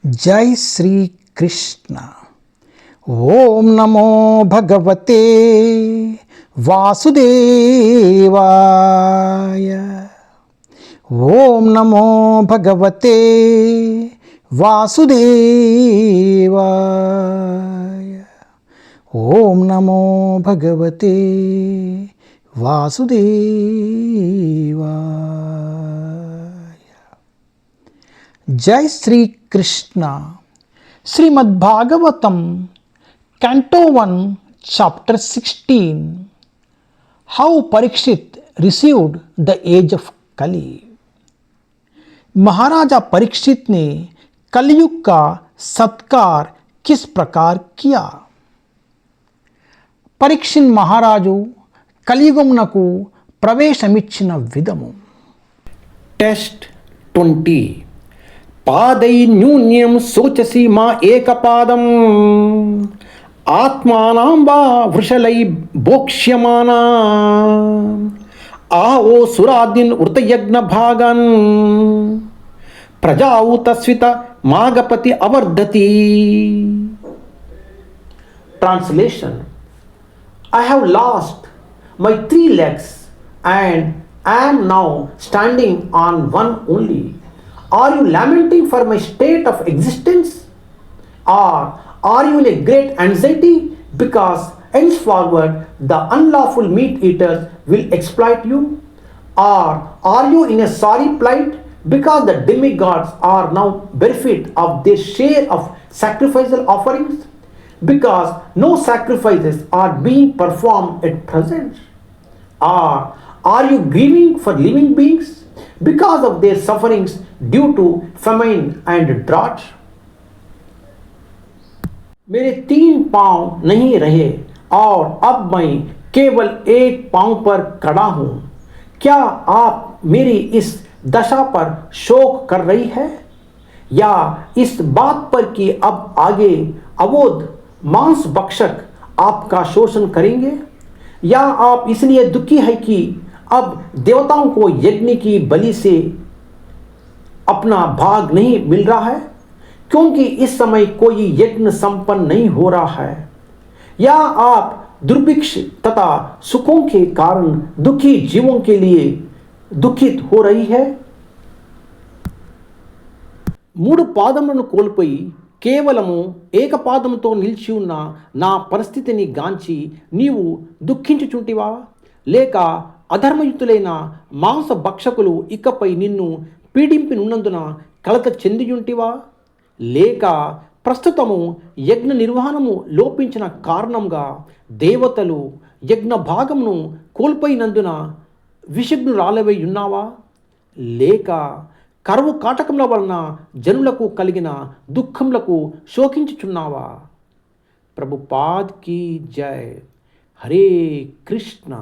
जय श्री कृष्ण। ओम नमो भगवते वासुदेवाय। ओम नमो भगवते वासुदेवाय। ओम नमो भगवते वासुदेवाय। जय Shri Krishna. Srimad Bhagavatam canto 1 chapter 16। How Parikshit received the age of Kali. Maharaja Parikshit ने कलयुग का सत्कार किस प्रकार किया। పరీక్షిత్ మహారాజు కలియుగమునకు ప్రవేశమిచ్చిన విధము. టెస్ట్ 20. పాదై న్యూన్యం శోచసి మా ఏకపాదం ఆత్మానాం వా వృషలై భోక్ష్యమానా Ao సురాదిన్ వృతయజ్ఞ భాగన్ ప్రజావు తస్విత మాగపతి అవర్ధతి. Translation. I have lost my 3 legs and am now standing on one only. Are you lamenting for my state of existence? Or are you in a great anxiety because henceforward the unlawful meat eaters will exploit you? Or are you in a sorry plight because the demigods are now bereft of their share of sacrificial offerings? Because no sacrifices are being performed at present? Or are you grieving for living beings because of their sufferings due to famine and drought? मेरे 3 पांव नहीं रहे और अब मैं केवल 1 पांव पर खड़ा हूँ. क्या आप मेरी इस दशा पर शोक कर रही है या इस बात पर कि अब आगे अवोध मांस भक्षक आपका शोषण करेंगे, या आप इसलिए दुखी है कि अब देवताओं को यज्ञ की बलि से अपना भाग नहीं मिल रहा है क्योंकि इस समय कोई यज्ञ संपन्न नहीं हो रहा है, या आप दुर्भिक्ष तथा सुखों के कारण दुखी जीवों के लिए दुखित हो रही है. 3 పాదములను కోల్పోయి కేవలము ఏకపాదముతో నిలిచి ఉన్న నా పరిస్థితిని గాంచి నీవు దుఃఖించుచుంటివా, లేక అధర్మయుతులైన మాంస భక్షకులు ఇకపై నిన్ను పీడింపినున్నందున కలత చెందియుంటివా, లేక ప్రస్తుతము యజ్ఞ నిర్వహణము లోపించిన కారణంగా దేవతలు యజ్ఞ భాగమును కోల్పోయినందున విషగ్నురాలవై ఉన్నావా, లేక కరువు కాటకముల వలన జనులకు కలిగిన దుఃఖములకు శోకించుచున్నావా. ప్రభుపాద్ కీ జై. హరే కృష్ణ.